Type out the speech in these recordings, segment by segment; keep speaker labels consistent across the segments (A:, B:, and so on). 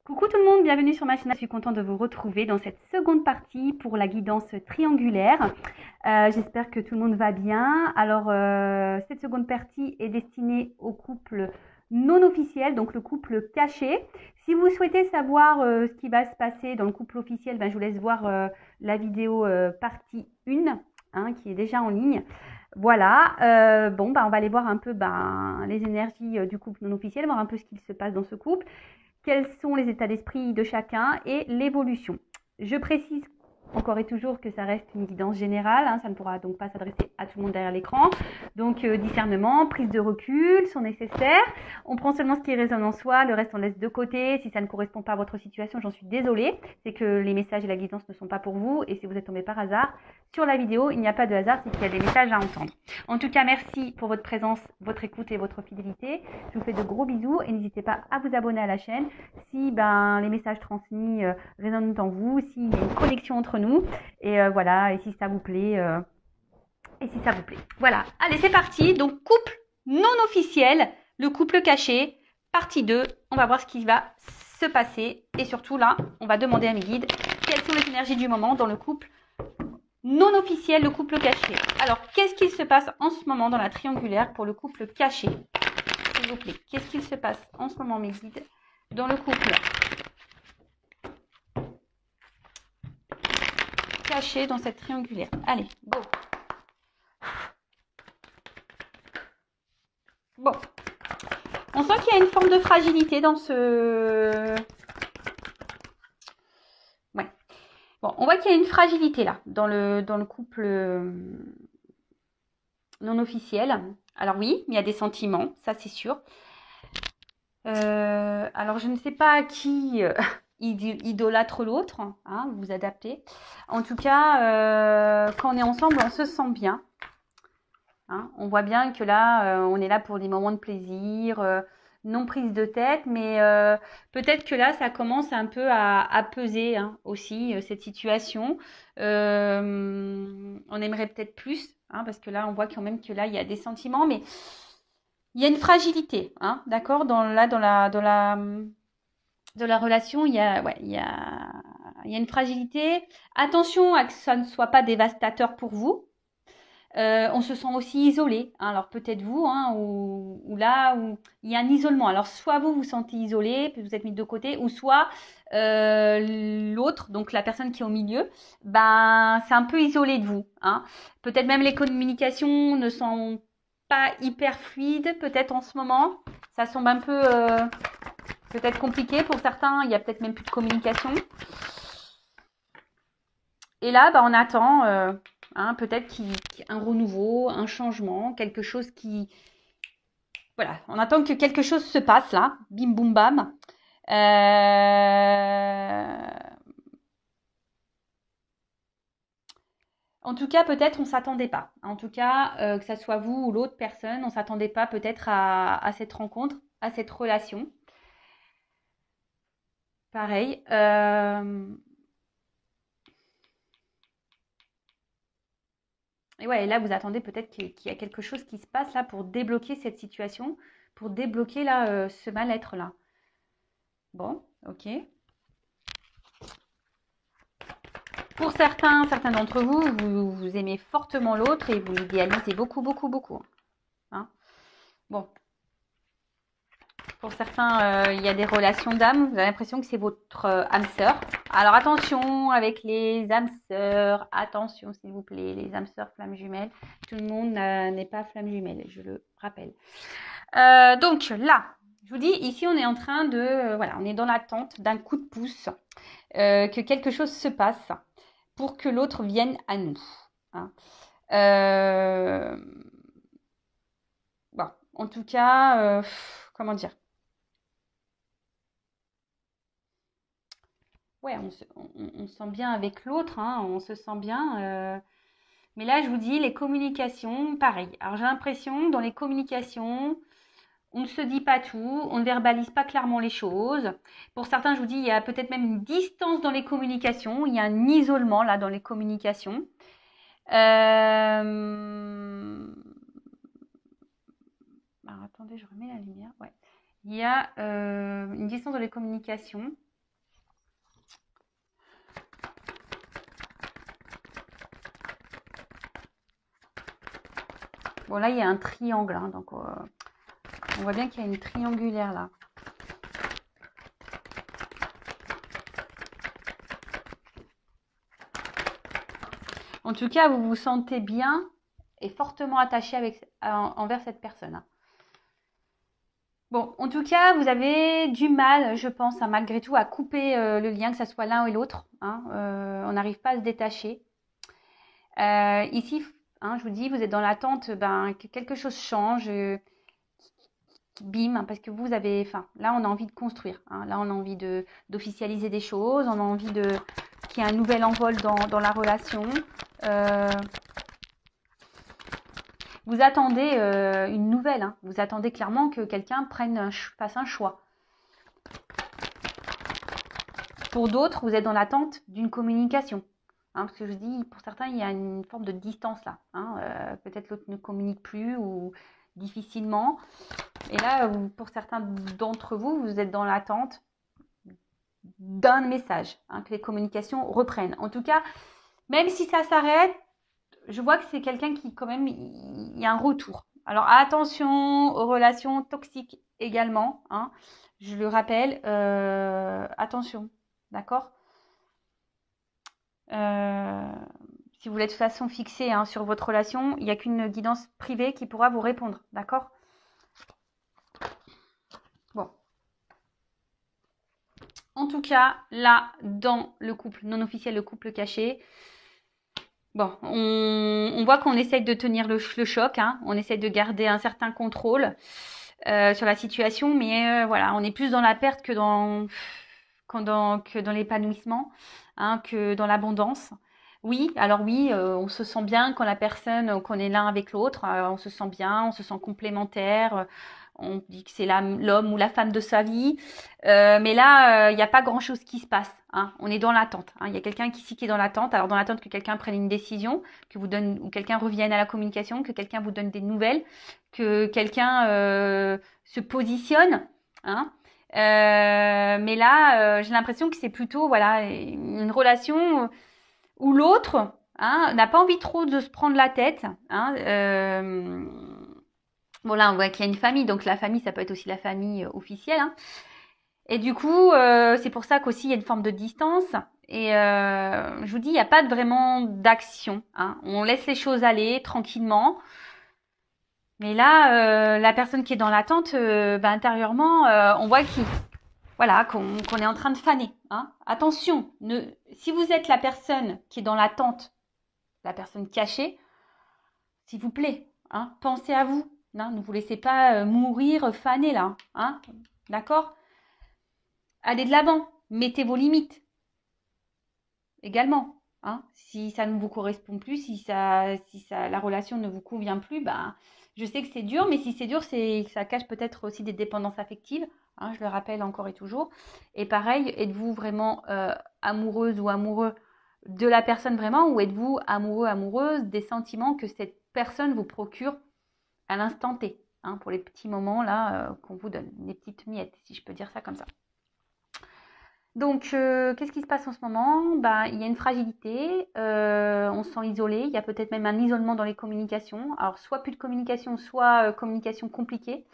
A: Coucou tout le monde, bienvenue sur ma chaîne. Je suis contente de vous retrouver dans cette seconde partie pour la guidance triangulaire. J'espère que tout le monde va bien. Alors, cette seconde partie est destinée au couple non officiel, donc le couple caché. Si vous souhaitez savoir ce qui va se passer dans le couple officiel, je vous laisse voir la vidéo partie 1 qui est déjà en ligne. Voilà, on va aller voir un peu les énergies du couple non officiel, voir un peu ce qu'il se passe dans ce couple. Quels sont les états d'esprit de chacun et l'évolution. Je précise encore et toujours que ça reste une guidance générale, ça ne pourra donc pas s'adresser à tout le monde derrière l'écran. Donc discernement, prise de recul sont nécessaires. On prend seulement ce qui résonne en soi, le reste on laisse de côté. Si ça ne correspond pas à votre situation, j'en suis désolée. C'est que les messages et la guidance ne sont pas pour vous. Et si vous êtes tombé par hasard sur la vidéo, il n'y a pas de hasard, c'est qu'il y a des messages à entendre. En tout cas, merci pour votre présence, votre écoute et votre fidélité. Je vous fais de gros bisous et n'hésitez pas à vous abonner à la chaîne si les messages transmis résonnent en vous, s'il y a une connexion entre nous et voilà, et si ça vous plaît voilà, allez, c'est parti. Donc couple non officiel, le couple caché, partie 2. On va voir ce qui va se passer et surtout là, on va demander à mes guides quelles sont les énergies du moment dans le couple non officiel, le couple caché. Alors, qu'est-ce qu'il se passe en ce moment dans la triangulaire pour le couple caché? S'il vous plaît, qu'est-ce qu'il se passe en ce moment, mes guides, dans le couple caché dans cette triangulaire? Allez, go. Bon, on sent qu'il y a une forme de fragilité dans ce... Ouais. Bon, on voit qu'il y a une fragilité là, dans le couple non officiel. Alors oui, il y a des sentiments, ça c'est sûr. Alors je ne sais pas à qui idolâtre l'autre, vous vous adaptez. En tout cas, quand on est ensemble, on se sent bien. On voit bien que là, on est là pour des moments de plaisir, non prise de tête, mais peut-être que là, ça commence un peu à peser aussi, cette situation. On aimerait peut-être plus, parce que là, on voit quand même que là, il y a des sentiments, mais il y a une fragilité, d'accord, dans la relation, il y a une fragilité. Attention à que ça ne soit pas dévastateur pour vous. On se sent aussi isolé. Alors peut-être vous, ou là où il y a un isolement. Alors soit vous vous sentez isolé, puis vous êtes mis de côté, ou soit l'autre, donc la personne qui est au milieu, c'est un peu isolé de vous. Peut-être même les communications ne sont pas hyper fluides, peut-être en ce moment. Ça semble un peu peut-être compliqué pour certains. Il y a peut-être même plus de communication. Et là, on attend peut-être un renouveau, un changement, quelque chose qui... Voilà, on attend que quelque chose se passe là, bim boum bam. En tout cas, peut-être on ne s'attendait pas. En tout cas, que ça soit vous ou l'autre personne, on ne s'attendait pas peut-être à cette rencontre, à cette relation. Pareil. Et ouais, là, vous attendez peut-être qu'il y a quelque chose qui se passe là pour débloquer cette situation, pour débloquer là ce mal-être là. Bon, ok. Pour certains d'entre vous, vous aimez fortement l'autre et vous l'idéalisez beaucoup, beaucoup, beaucoup. Bon. Pour certains, il y a des relations d'âme. Vous avez l'impression que c'est votre âme sœur. Alors attention avec les âmes sœurs. Attention s'il vous plaît, les âmes sœurs, flammes jumelles. Tout le monde n'est pas flamme jumelle, je le rappelle. Donc là, je vous dis, ici on est en train de... voilà, on est dans l'attente d'un coup de pouce. Que quelque chose se passe pour que l'autre vienne à nous. Bon, en tout cas, comment dire? Ouais, on se sent bien avec l'autre, on se sent bien. Mais là, je vous dis, les communications, pareil. Alors, j'ai l'impression, dans les communications, on ne se dit pas tout, on ne verbalise pas clairement les choses. Pour certains, je vous dis, il y a peut-être même une distance dans les communications, il y a un isolement là dans les communications. Alors, attendez, je remets la lumière. Ouais. Il y a une distance dans les communications. Bon, là, il y a un triangle, hein, donc on voit bien qu'il y a une triangulaire là. En tout cas, vous vous sentez bien et fortement attaché envers cette personne. Hein. Bon, en tout cas, vous avez du mal, je pense, hein, malgré tout, à couper le lien, que ce soit l'un ou l'autre. Hein, on n'arrive pas à se détacher. Ici, hein, je vous dis, vous êtes dans l'attente que quelque chose change, bim, parce que vous avez, là, on a envie de construire. Hein, là, on a envie d'officialiser des choses, on a envie qu'il y ait un nouvel envol dans la relation. Vous attendez une nouvelle. Hein, vous attendez clairement que quelqu'un fasse un choix. Pour d'autres, vous êtes dans l'attente d'une communication. Hein, parce que je dis, pour certains, il y a une forme de distance là. Hein, peut-être l'autre ne communique plus ou difficilement. Et là, pour certains d'entre vous, vous êtes dans l'attente d'un message, hein, que les communications reprennent. En tout cas, même si ça s'arrête, je vois que c'est quelqu'un qui, quand même, il y a un retour. Alors, attention aux relations toxiques également. Hein, je le rappelle, attention, d'accord ? Si vous voulez de toute façon fixé hein, sur votre relation, il n'y a qu'une guidance privée qui pourra vous répondre, d'accord ? Bon. En tout cas, là, dans le couple non officiel, le couple caché, bon, on voit qu'on essaye de tenir le choc, hein, on essaye de garder un certain contrôle sur la situation, mais voilà, on est plus dans la perte que dans l'épanouissement, hein, que dans l'abondance. Oui, alors oui, on se sent bien quand la personne, qu'on est l'un avec l'autre, on se sent bien, on se sent complémentaire, on dit que c'est l'homme ou la femme de sa vie, mais là, il n'y a pas grand-chose qui se passe. Hein, on est dans l'attente. Hein, il y a quelqu'un qui est dans l'attente. Alors dans l'attente que quelqu'un prenne une décision, que vous donne ou quelqu'un revienne à la communication, que quelqu'un vous donne des nouvelles, que quelqu'un se positionne. Hein, mais là, j'ai l'impression que c'est plutôt voilà une relation où l'autre hein, n'a pas envie trop de se prendre la tête. Hein, bon là, on voit qu'il y a une famille, donc la famille, ça peut être aussi la famille officielle. Hein. Et du coup, c'est pour ça qu'aussi il y a une forme de distance. Et je vous dis, il n'y a pas vraiment d'action. Hein. On laisse les choses aller tranquillement. Mais là, la personne qui est dans l'attente, intérieurement, on voit qu'on est en train de faner. Hein. Attention, si vous êtes la personne qui est dans l'attente, la personne cachée, s'il vous plaît, hein, pensez à vous. Hein, ne vous laissez pas mourir faner là. Hein, d'accord ? Allez de l'avant, mettez vos limites également. Hein. Si ça ne vous correspond plus, si la relation ne vous convient plus, je sais que c'est dur, mais si c'est dur, ça cache peut-être aussi des dépendances affectives. Hein, je le rappelle encore et toujours. Et pareil, êtes-vous vraiment amoureuse ou amoureux de la personne vraiment, ou êtes-vous amoureux, amoureuse des sentiments que cette personne vous procure à l'instant T, hein, pour les petits moments là qu'on vous donne, les petites miettes, si je peux dire ça comme ça. Donc, qu'est-ce qui se passe en ce moment ? Il y a une fragilité, on se sent isolé, il y a peut-être même un isolement dans les communications. Alors, soit plus de communication, soit communication compliquée.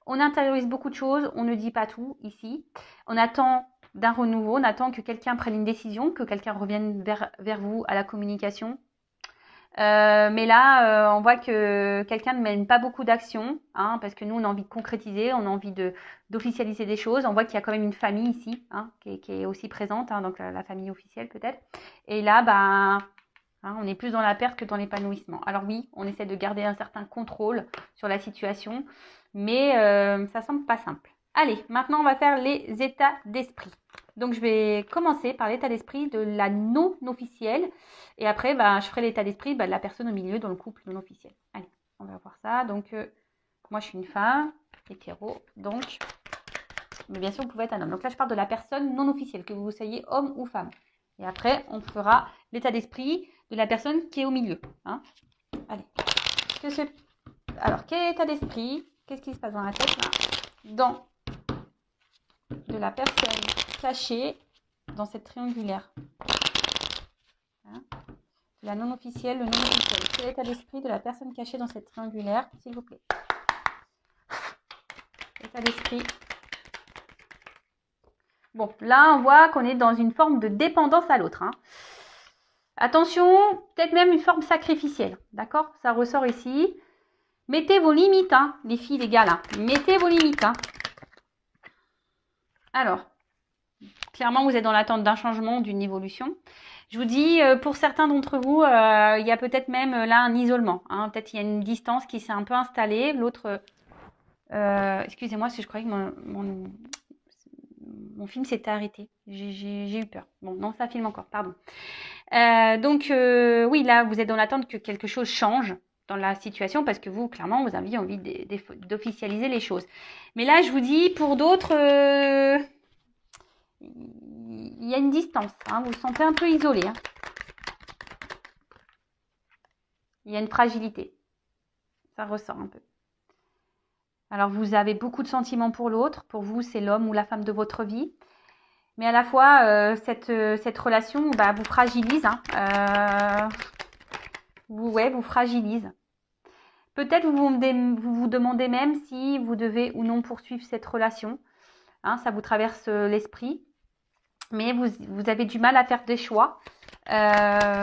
A: On intériorise beaucoup de choses, on ne dit pas tout ici. On attend d'un renouveau, on attend que quelqu'un prenne une décision, que quelqu'un revienne vers vous à la communication. Mais là, on voit que quelqu'un ne mène pas beaucoup d'actions, hein, parce que nous, on a envie de concrétiser, on a envie d'officialiser des choses. On voit qu'il y a quand même une famille ici, hein, qui est aussi présente, hein, donc la famille officielle peut-être. Et là, hein, on est plus dans la perte que dans l'épanouissement. Alors oui, on essaie de garder un certain contrôle sur la situation, mais ça semble pas simple. Allez, maintenant, on va faire les états d'esprit. Donc, je vais commencer par l'état d'esprit de la non officielle. Et après, je ferai l'état d'esprit de la personne au milieu dans le couple non officiel. Allez, on va voir ça. Donc, moi, je suis une femme, hétéro. Donc, mais bien sûr, vous pouvez être un homme. Donc là, je parle de la personne non officielle, que vous soyez homme ou femme. Et après, on fera l'état d'esprit de la personne qui est au milieu. Hein. Allez. Alors, quel état d'esprit ? Qu'est-ce qui se passe dans la tête là ? Dans de la personne cachée dans cette triangulaire. Hein. La non officielle, le non officiel. Quel est l'état d'esprit de la personne cachée dans cette triangulaire, s'il vous plaît? État d'esprit. Bon, là, on voit qu'on est dans une forme de dépendance à l'autre. Hein. Attention, peut-être même une forme sacrificielle. D'accord? Ça ressort ici. Mettez vos limites, hein, les filles, les gars, là. Mettez vos limites. Hein. Alors, clairement, vous êtes dans l'attente d'un changement, d'une évolution. Je vous dis, pour certains d'entre vous, il y a peut-être même là un isolement. Hein. Peut-être il y a une distance qui s'est un peu installée. L'autre, excusez-moi, si je croyais que mon film s'était arrêté. J'ai eu peur. Bon, non, ça filme encore, pardon. Donc, oui, là, vous êtes dans l'attente que quelque chose change dans la situation parce que vous, clairement, vous avez envie d'officialiser les choses. Mais là, je vous dis, pour d'autres, il y a une distance. Hein, vous vous sentez un peu isolé. Hein. Il y a une fragilité. Ça ressort un peu. Alors, vous avez beaucoup de sentiments pour l'autre. Pour vous, c'est l'homme ou la femme de votre vie. Mais à la fois, cette relation vous fragilise. Hein. Vous fragilise. Peut-être vous vous demandez même si vous devez ou non poursuivre cette relation. Hein, ça vous traverse l'esprit. Mais vous avez du mal à faire des choix parce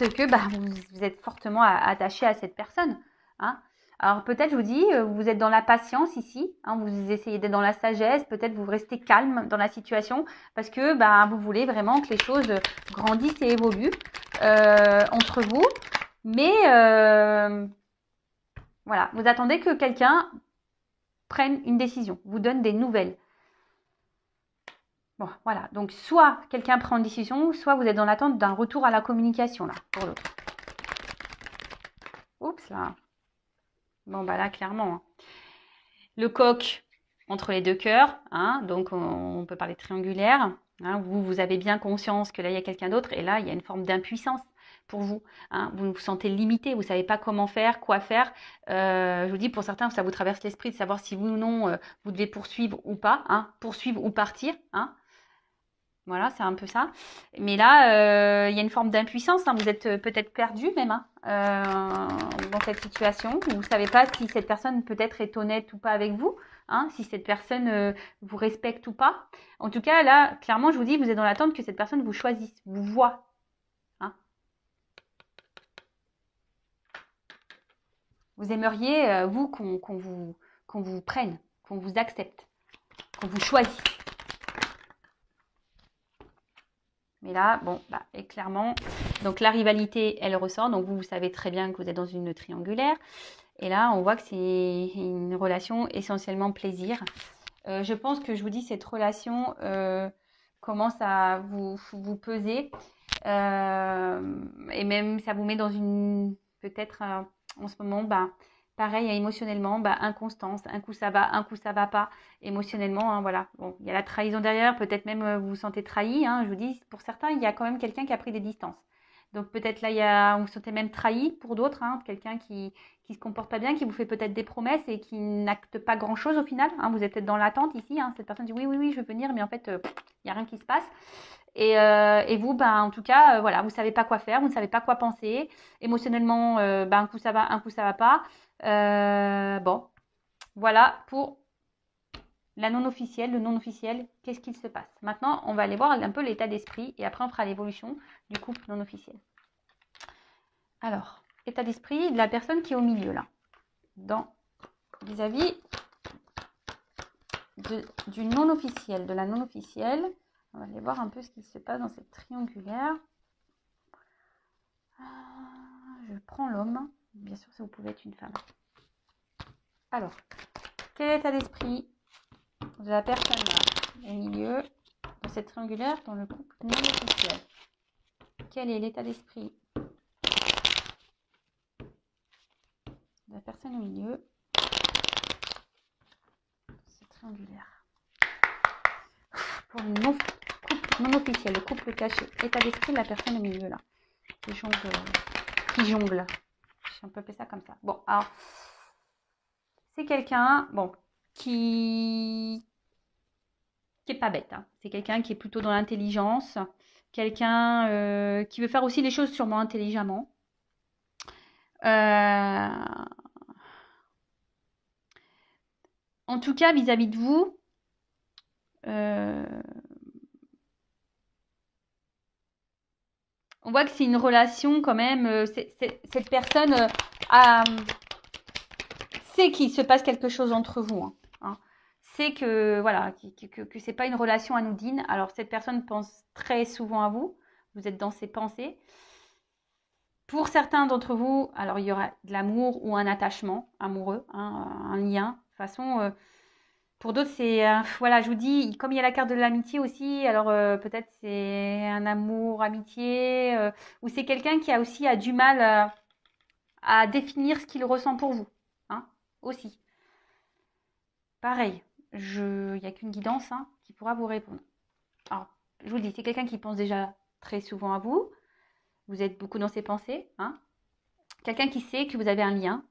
A: que vous êtes fortement attaché à cette personne. Hein. Alors peut-être, je vous dis, vous êtes dans la patience ici, hein, vous essayez d'être dans la sagesse, peut-être vous restez calme dans la situation parce que vous voulez vraiment que les choses grandissent et évoluent entre vous. Mais voilà, vous attendez que quelqu'un prenne une décision, vous donne des nouvelles. Bon, voilà. Donc, soit quelqu'un prend une décision, soit vous êtes dans l'attente d'un retour à la communication, là, pour l'autre. Oups, là. Bon, là, clairement. Hein. Le coq entre les deux cœurs. Hein, donc, on peut parler de triangulaire. Hein, vous avez bien conscience que là, il y a quelqu'un d'autre. Et là, il y a une forme d'impuissance pour vous. Hein, vous vous sentez limité. Vous ne savez pas comment faire, quoi faire. Je vous dis, pour certains, ça vous traverse l'esprit de savoir si oui ou non, vous devez poursuivre ou pas. Hein, poursuivre ou partir. Hein. Voilà, c'est un peu ça. Mais là, il y a une forme d'impuissance. Hein. Vous êtes peut-être perdu même dans cette situation. Vous ne savez pas si cette personne peut-être est honnête ou pas avec vous. Hein, si cette personne vous respecte ou pas. En tout cas, là, clairement, je vous dis, vous êtes dans l'attente que cette personne vous choisisse, vous voit. Hein. Vous aimeriez, vous, qu'on vous prenne, qu'on vous accepte, qu'on vous choisisse. Mais là, bon, et clairement, donc la rivalité, elle ressort. Donc vous savez très bien que vous êtes dans une triangulaire. Et là, on voit que c'est une relation essentiellement plaisir. Je pense que je vous dis, cette relation commence à vous peser. Et même, ça vous met dans une, peut-être en ce moment, pareil, émotionnellement, inconstance. Un coup ça va pas. Émotionnellement, hein, voilà. Bon, il y a la trahison derrière. Peut-être même vous vous sentez trahi. Hein, je vous dis, pour certains, il y a quand même quelqu'un qui a pris des distances. Donc peut-être là, vous vous sentez même trahi pour d'autres. Hein, quelqu'un qui se comporte pas bien, qui vous fait peut-être des promesses et qui n'acte pas grand-chose au final. Hein, vous êtes peut-être dans l'attente ici. Hein, cette personne dit oui, je veux venir, mais en fait, il n'y a rien qui se passe. Et vous, en tout cas, voilà, vous savez pas quoi faire, vous ne savez pas quoi penser. Émotionnellement, un coup ça va pas. Bon, voilà pour la non officielle, le non officiel, qu'est-ce qu'il se passe. Maintenant, on va aller voir un peu l'état d'esprit et après on fera l'évolution du couple non officiel. Alors, état d'esprit de la personne qui est au milieu là, vis-à-vis du non officiel, de la non officielle. On va aller voir un peu ce qui se passe dans cette triangulaire. Je prends l'homme. Bien sûr, ça vous pouvez être une femme. Alors, quel est l'état d'esprit de la personne là, au milieu de cette triangulaire dans le couple non officiel? Quel est l'état d'esprit de la personne au milieu de cette triangulaire? Pour le couple non officiel, le couple caché. État d'esprit de la personne au milieu là. Qui jongle. Je peux appeler ça comme ça. Bon, alors, c'est quelqu'un, qui est pas bête. Hein. C'est quelqu'un qui est plutôt dans l'intelligence, quelqu'un qui veut faire aussi les choses sûrement intelligemment. En tout cas, vis-à-vis de vous, on voit que c'est une relation quand même. Cette personne sait qu'il se passe quelque chose entre vous. Sait que voilà, que c'est pas une relation anodine. Alors cette personne pense très souvent à vous. Vous êtes dans ses pensées. Pour certains d'entre vous, alors il y aura de l'amour ou un attachement amoureux, un lien. De toute façon, pour d'autres, c'est voilà, je vous dis, comme il y a la carte de l'amitié aussi, alors peut-être c'est un amour, amitié, ou c'est quelqu'un qui a du mal à définir ce qu'il ressent pour vous, aussi. Pareil, il n'y a qu'une guidance qui pourra vous répondre. Alors, je vous le dis, c'est quelqu'un qui pense déjà très souvent à vous. Vous êtes beaucoup dans ses pensées, Quelqu'un qui sait que vous avez un lien.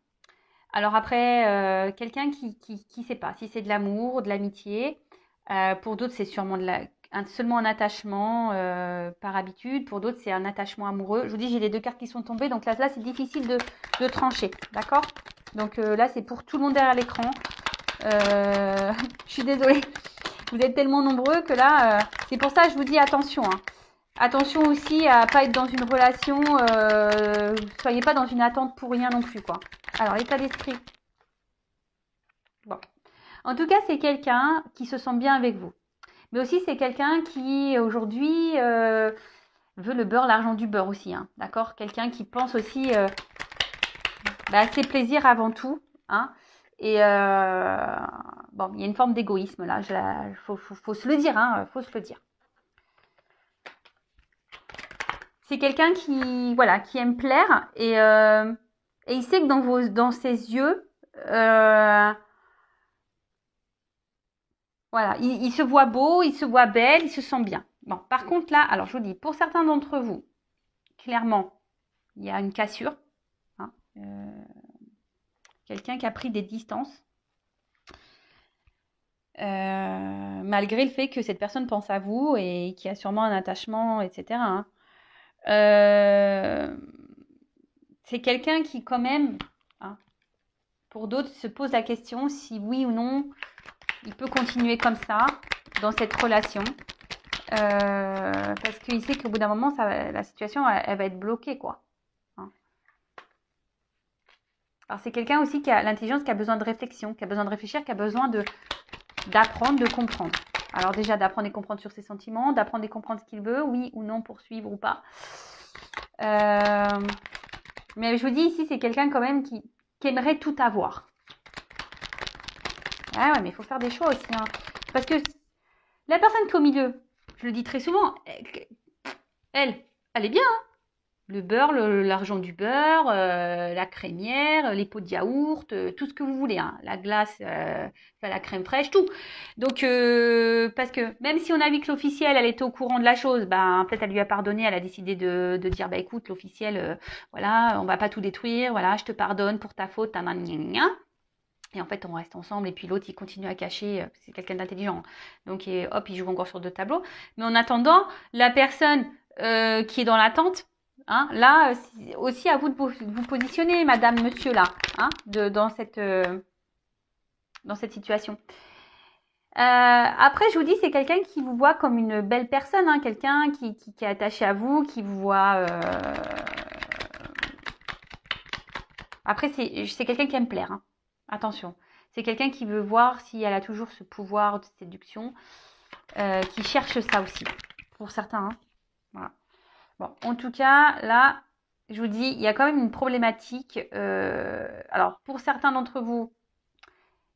A: Alors après, quelqu'un qui sait pas si c'est de l'amour, de l'amitié. Pour d'autres, c'est sûrement seulement un attachement par habitude. Pour d'autres, c'est un attachement amoureux. Je vous dis, j'ai les deux cartes qui sont tombées. Donc là c'est difficile de trancher. D'accord? Donc là, c'est pour tout le monde derrière l'écran. Je suis désolée. Vous êtes tellement nombreux que là, c'est pour ça que je vous dis attention. Attention aussi à pas être dans une relation, soyez pas dans une attente pour rien non plus, quoi. Alors, l'état d'esprit. Bon. En tout cas, c'est quelqu'un qui se sent bien avec vous. Mais aussi, c'est quelqu'un qui, aujourd'hui, veut le beurre, l'argent du beurre aussi, d'accord? Quelqu'un qui pense aussi à ses plaisirs avant tout, Et bon, il y a une forme d'égoïsme là, faut se le dire, faut se le dire. C'est quelqu'un qui, voilà, qui aime plaire et il sait que dans ses yeux, voilà, il se voit beau, il se voit belle, il se sent bien. Bon, par contre là, alors je vous dis, pour certains d'entre vous, clairement, il y a une cassure, quelqu'un qui a pris des distances, malgré le fait que cette personne pense à vous et qui a sûrement un attachement, etc. C'est quelqu'un qui quand même, pour d'autres, se pose la question si oui ou non il peut continuer comme ça dans cette relation, parce qu'il sait qu'au bout d'un moment la situation elle va être bloquée, quoi. Alors c'est quelqu'un aussi qui a l'intelligence, qui a besoin de réflexion, qui a besoin de réfléchir, qui a besoin d'apprendre, de comprendre. Alors déjà d'apprendre et comprendre sur ses sentiments, d'apprendre et comprendre ce qu'il veut, oui ou non, poursuivre ou pas. Mais je vous dis ici, c'est quelqu'un quand même qui aimerait tout avoir. Ah ouais, mais il faut faire des choix aussi. Parce que la personne qui est au milieu, je le dis très souvent, elle est bien. Le beurre, l'argent du beurre, la crémière, les pots de yaourt, tout ce que vous voulez. La glace, la crème fraîche, tout. Donc, parce que même si on a vu que l'officielle, elle était au courant de la chose, peut-être elle lui a pardonné, elle a décidé de dire, écoute, l'officielle, voilà, on va pas tout détruire, voilà, je te pardonne pour ta faute, et en fait, on reste ensemble, et puis l'autre, il continue à cacher, c'est quelqu'un d'intelligent. Donc, hop, il joue encore sur deux tableaux. Mais en attendant, la personne qui est dans l'attente, là, c'est aussi à vous de vous positionner, madame, monsieur, là, dans cette situation. Après, je vous dis, c'est quelqu'un qui vous voit comme une belle personne, quelqu'un qui est attaché à vous, qui vous voit... Après, c'est quelqu'un qui aime plaire, Attention, c'est quelqu'un qui veut voir si elle a toujours ce pouvoir de séduction, qui cherche ça aussi, pour certains. Voilà. Bon, en tout cas, là, je vous dis, il y a quand même une problématique. Alors, pour certains d'entre vous,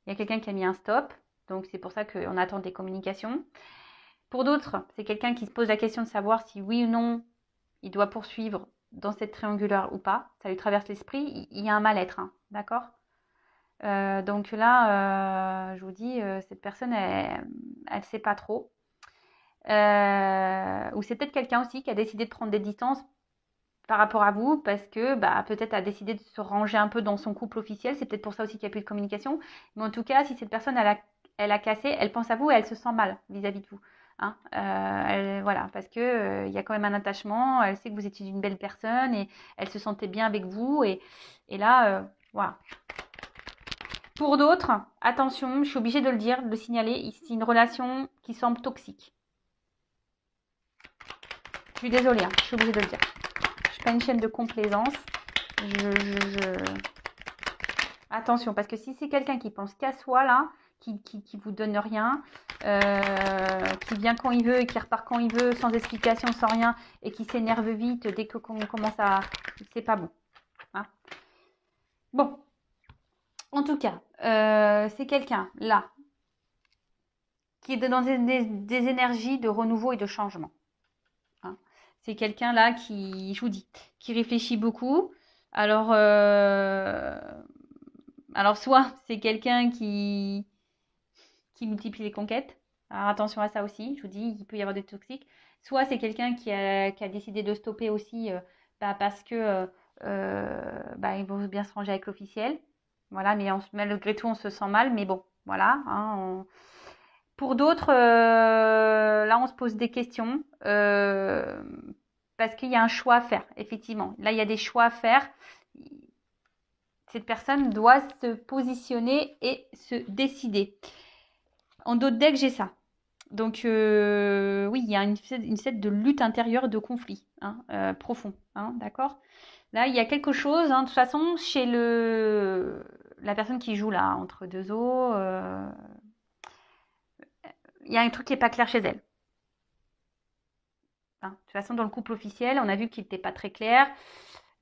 A: il y a quelqu'un qui a mis un stop, donc c'est pour ça qu'on attend des communications. Pour d'autres, c'est quelqu'un qui se pose la question de savoir si oui ou non, il doit poursuivre dans cette triangulaire ou pas. Ça lui traverse l'esprit, il y a un mal-être, d'accord ? Donc là, je vous dis, cette personne, elle sait pas trop. Ou c'est peut-être quelqu'un aussi qui a décidé de prendre des distances par rapport à vous parce que peut-être a décidé de se ranger un peu dans son couple officiel. C'est peut-être pour ça aussi qu'il n'y a plus de communication. Mais en tout cas, si cette personne, elle a cassé, elle pense à vous et elle se sent mal vis-à-vis de vous. Hein. Voilà, parce que il y a quand même un attachement. Elle sait que vous étiez une belle personne et elle se sentait bien avec vous. Et là, voilà. Pour d'autres, attention, je suis obligée de le dire, de le signaler, c'est une relation qui semble toxique. Je suis désolée, hein, je suis obligée de le dire. Je ne suis pas une chaîne de complaisance. Attention, parce que si c'est quelqu'un qui pense qu'à soi, là, qui vous donne rien, qui vient quand il veut et qui repart quand il veut, sans explication, sans rien, et qui s'énerve vite dès qu'on commence à... C'est pas bon. Hein. Bon. En tout cas, c'est quelqu'un, là, qui est dans des énergies de renouveau et de changement. Hein. C'est quelqu'un là qui, je vous dis, qui réfléchit beaucoup. Alors soit c'est quelqu'un qui multiplie les conquêtes. Alors attention à ça aussi, je vous dis, il peut y avoir des toxiques. Soit c'est quelqu'un qui a décidé de stopper aussi parce que il vaut bien se ranger avec l'officiel. Voilà, mais malgré tout, on se sent mal. Mais bon, voilà. Hein, Pour d'autres, là, on se pose des questions parce qu'il y a un choix à faire, effectivement. Là, il y a des choix à faire. Cette personne doit se positionner et se décider. En d'autres decks, j'ai ça. Donc, oui, il y a une sorte de lutte intérieure, de conflit profond. Hein, d'accord. Là, il y a quelque chose, de toute façon, chez la personne qui joue là, entre deux eaux, il y a un truc qui n'est pas clair chez elle. Hein. De toute façon, dans le couple officiel, on a vu qu'il n'était pas très clair.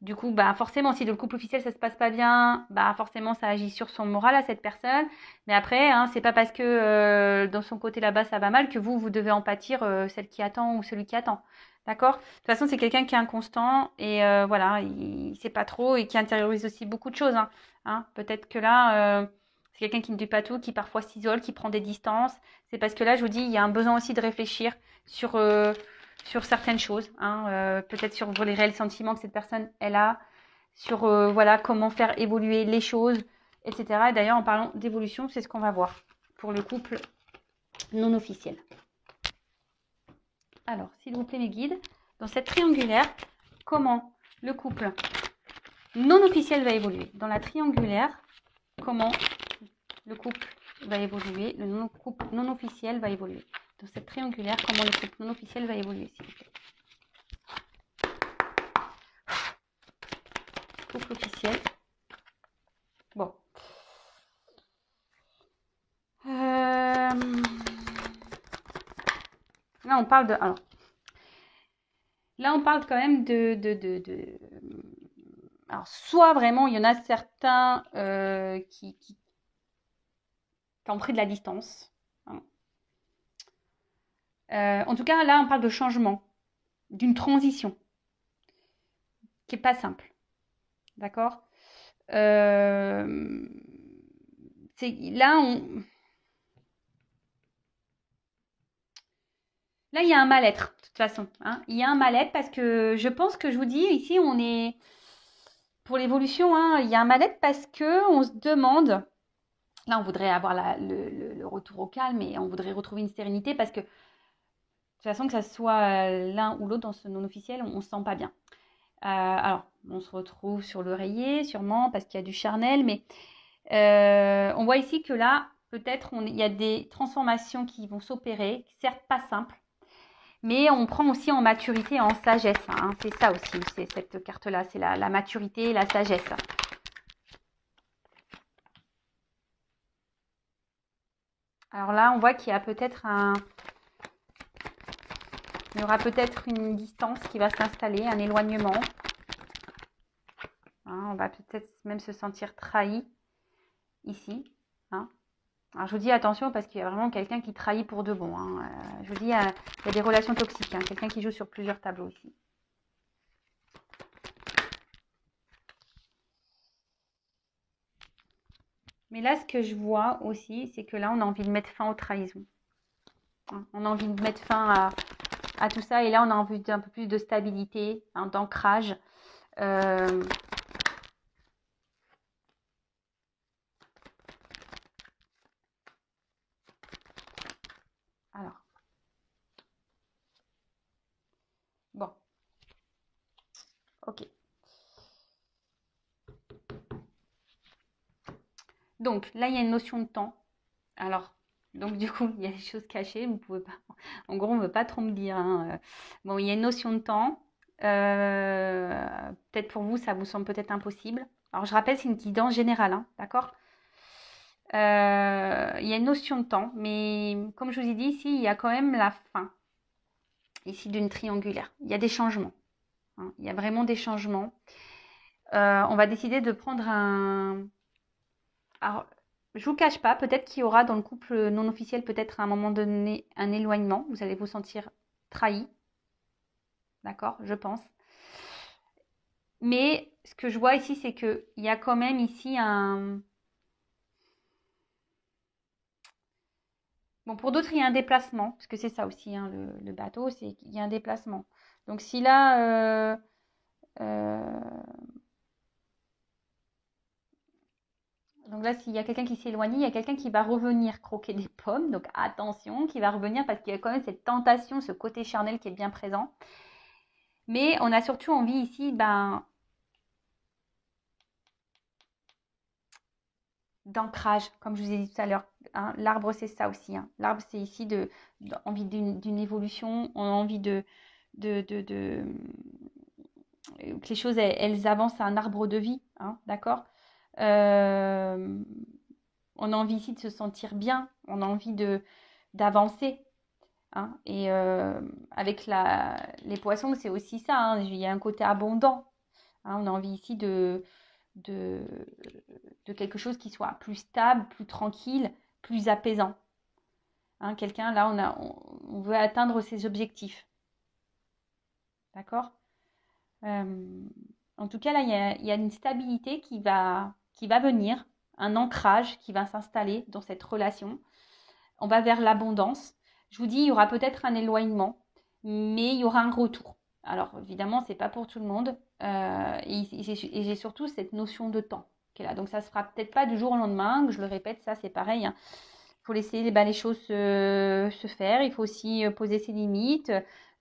A: Du coup, forcément, si dans le couple officiel ça se passe pas bien, forcément ça agit sur son moral à cette personne. Mais après, c'est pas parce que dans son côté là-bas ça va mal que vous devez en pâtir, celle qui attend ou celui qui attend. D'accord? De toute façon, c'est quelqu'un qui est inconstant et voilà, il sait pas trop et qui intériorise aussi beaucoup de choses. Hein. Peut-être que là, c'est quelqu'un qui ne dit pas tout, qui parfois s'isole, qui prend des distances. C'est parce que là, je vous dis, il y a un besoin aussi de réfléchir sur certaines choses, peut-être sur les réels sentiments que cette personne elle a, sur voilà comment faire évoluer les choses, etc. Et d'ailleurs, en parlant d'évolution, c'est ce qu'on va voir pour le couple non officiel. Alors, s'il vous plaît, mes guides, dans cette triangulaire, comment le couple non officiel va évoluer? Dans la triangulaire, comment le couple va évoluer, le couple non officiel va évoluer? Dans cette triangulaire, comment le couple non officiel va évoluer, s'il vous plaît? Couple officiel. Bon. Là, on parle de. Alors, là, on parle quand même alors, soit vraiment, il y en a certains qui ont pris de la distance. Hein. En tout cas, là, on parle de changement, d'une transition qui n'est pas simple. D'accord. Là, Là, il y a un mal-être, de toute façon. Hein. Il y a un mal-être parce que je pense que je vous dis, ici, on est... Pour l'évolution, il y a un mal-être parce qu'on se demande... Là, on voudrait avoir le retour au calme et on voudrait retrouver une sérénité parce que, de toute façon, que ça soit l'un ou l'autre dans ce non-officiel, on ne se sent pas bien. Alors, on se retrouve sur l'oreiller, sûrement, parce qu'il y a du charnel, mais on voit ici que là, peut-être, il y a des transformations qui vont s'opérer, certes pas simples, mais on prend aussi en maturité et en sagesse. Hein. C'est ça aussi, c'est cette carte-là, c'est la maturité et la sagesse. Alors là, on voit qu'il y a peut-être il y aura peut-être une distance qui va s'installer, un éloignement. Hein, on va peut-être même se sentir trahi ici. Hein. Alors je vous dis attention parce qu'il y a vraiment quelqu'un qui trahit pour de bon. Hein. Je vous dis, il y a des relations toxiques. Hein. Quelqu'un qui joue sur plusieurs tableaux ici. Mais là, ce que je vois aussi, c'est que là, on a envie de mettre fin aux trahisons. Hein. On a envie de mettre fin à tout ça. Et là, on a envie d'un peu plus de stabilité, d'ancrage. Alors, Ok. Donc, là, il y a une notion de temps. Alors, donc du coup, il y a des choses cachées. Vous pouvez pas. En gros, on ne veut pas trop me dire, hein. Bon, il y a une notion de temps. Peut-être pour vous, ça vous semble peut-être impossible. Alors, je rappelle, c'est une guidance générale, hein, d'accord? Il y a une notion de temps, mais comme je vous ai dit ici, il y a quand même la fin ici d'une triangulaire. Il y a des changements, hein. Il y a vraiment des changements. On va décider de prendre un. Alors, je vous cache pas, peut-être qu'il y aura dans le couple non officiel, peut-être à un moment donné, un éloignement. Vous allez vous sentir trahi, d'accord, je pense. Mais ce que je vois ici, c'est qu'il y a quand même ici un. Bon, pour d'autres, il y a un déplacement, parce que c'est ça aussi, hein, le bateau, c'est qu'il y a un déplacement. Donc, si là, euh, donc là, s'il y a quelqu'un qui s'éloigne, il y a quelqu'un qui va revenir croquer des pommes. Donc, attention, qui va revenir parce qu'il y a quand même cette tentation, ce côté charnel qui est bien présent. Mais on a surtout envie ici, d'ancrage, comme je vous ai dit tout à l'heure, hein. L'arbre, c'est ça aussi, hein. L'arbre, c'est ici envie d'une évolution, on a envie de que les choses, elles avancent à un arbre de vie, hein, d'accord. Euh, on a envie ici de se sentir bien, on a envie d'avancer, hein. Et avec les poissons, c'est aussi ça, hein. Il y a un côté abondant, hein. On a envie ici de, de quelque chose qui soit plus stable, plus tranquille, plus apaisant, hein. Quelqu'un, là, on veut atteindre ses objectifs. D'accord. En tout cas, là, il y a une stabilité qui va venir, un ancrage qui va s'installer dans cette relation. On va vers l'abondance. Je vous dis, il y aura peut-être un éloignement, mais il y aura un retour. Alors, évidemment, c'est pas pour tout le monde. Et j'ai surtout cette notion de temps qui est là. Donc, ça ne se fera peut-être pas du jour au lendemain. Je le répète, ça, c'est pareil, hein. Il faut laisser les choses se faire. Il faut aussi poser ses limites.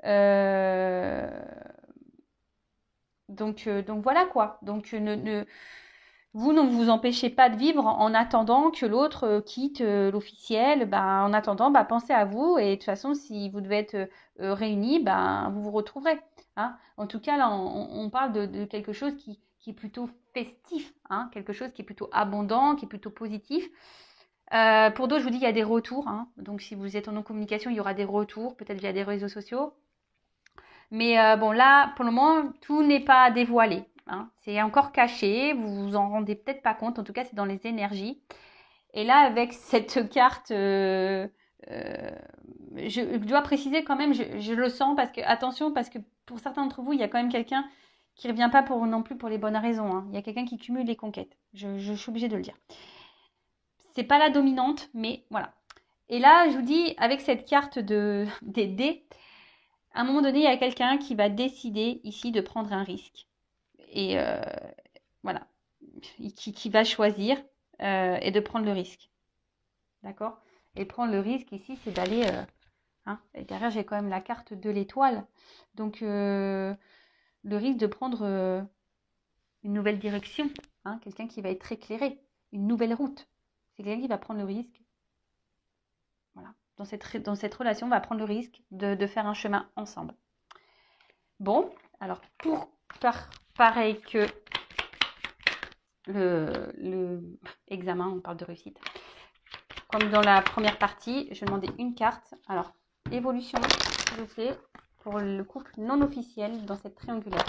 A: Euh, donc voilà quoi. Donc vous ne vous empêchez pas de vivre en attendant que l'autre quitte l'officiel. Ben, en attendant, ben, pensez à vous. Et de toute façon, si vous devez être réunis, ben, vous vous retrouverez, hein. En tout cas, là, on parle de quelque chose qui est plutôt festif, hein, quelque chose qui est plutôt abondant, qui est plutôt positif. Pour d'autres, je vous dis, il y a des retours, hein. Donc, si vous êtes en non-communication, il y aura des retours, peut-être via des réseaux sociaux. Mais bon, là, pour le moment, tout n'est pas dévoilé, hein. C'est encore caché, vous vous en rendez peut-être pas compte. En tout cas, c'est dans les énergies. Et là, avec cette carte, je dois préciser quand même, je le sens parce que, attention, parce que pour certains d'entre vous, il y a quand même quelqu'un qui ne revient pas non plus pour les bonnes raisons, hein. Il y a quelqu'un qui cumule les conquêtes. Je suis obligée de le dire. C'est pas la dominante, mais voilà. Et là, je vous dis, avec cette carte des dés, à un moment donné, il y a quelqu'un qui va décider ici de prendre un risque. Et voilà, qui va choisir et de prendre le risque. D'accord. Et prendre le risque ici, c'est d'aller. Hein, et derrière, j'ai quand même la carte de l'étoile. Donc, le risque de prendre une nouvelle direction. Hein, quelqu'un qui va être éclairé. Une nouvelle route. C'est quelqu'un qui va prendre le risque. Voilà. Dans cette relation, on va prendre le risque de faire un chemin ensemble. Bon, alors pour faire pareil que le examen, on parle de réussite. Comme dans la première partie, je vais demander une carte. Alors, évolution, s'il vous plaît, pour le couple non officiel dans cette triangulaire.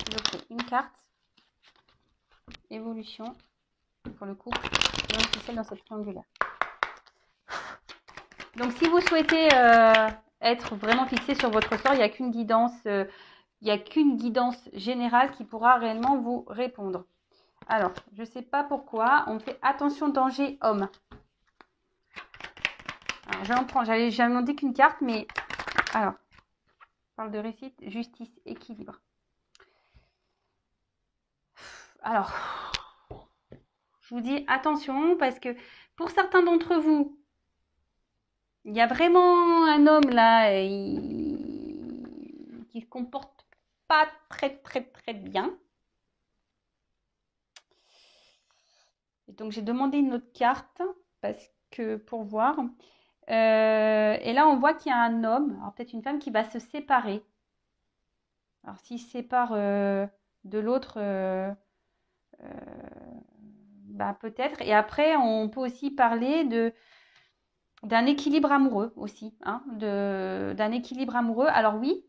A: S'il vous plaît, une carte. Évolution pour le couple non officiel dans cette triangulaire. Donc, si vous souhaitez être vraiment fixé sur votre sort, il n'y a qu'une guidance, générale qui pourra réellement vous répondre. Alors, je ne sais pas pourquoi, on fait attention danger homme. Alors, je vais en prendre, j'avais demandé qu'une carte, mais alors, on parle de réussite, justice, équilibre. Alors, je vous dis attention parce que pour certains d'entre vous, il y a vraiment un homme là qui se comporte pas très bien. Et donc, j'ai demandé une autre carte parce que pour voir. Et là, on voit qu'il y a un homme, alors peut-être une femme, qui va se séparer. Alors, s'il se sépare de l'autre, bah, peut-être. Et après, on peut aussi parler d'un équilibre amoureux aussi, hein, d'un équilibre amoureux. Alors oui,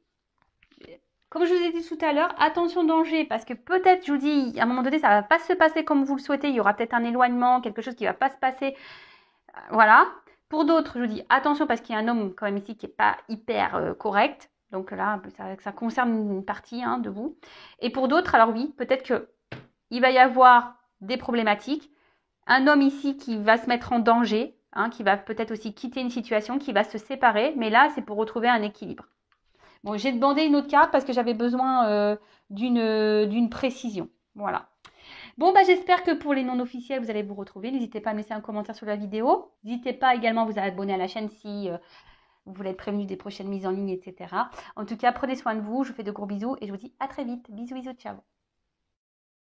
A: comme je vous ai dit tout à l'heure, attention danger, parce que peut-être, je vous dis, à un moment donné, ça va pas se passer comme vous le souhaitez. Il y aura peut-être un éloignement, quelque chose qui va pas se passer. Voilà. Pour d'autres, je vous dis attention parce qu'il y a un homme quand même ici qui n'est pas hyper correct. Donc là, ça concerne une partie de vous. Et pour d'autres, alors oui, peut-être qu'il va y avoir des problématiques. Un homme ici qui va se mettre en danger, qui va peut-être aussi quitter une situation, qui va se séparer. Mais là, c'est pour retrouver un équilibre. Bon, j'ai demandé une autre carte parce que j'avais besoin d'une précision. Voilà. Bon, bah, j'espère que pour les non officiels, vous allez vous retrouver. N'hésitez pas à me laisser un commentaire sur la vidéo. N'hésitez pas également à vous abonner à la chaîne si vous voulez être prévenu des prochaines mises en ligne, etc. En tout cas, prenez soin de vous. Je vous fais de gros bisous et je vous dis à très vite. Bisous, bisous, ciao.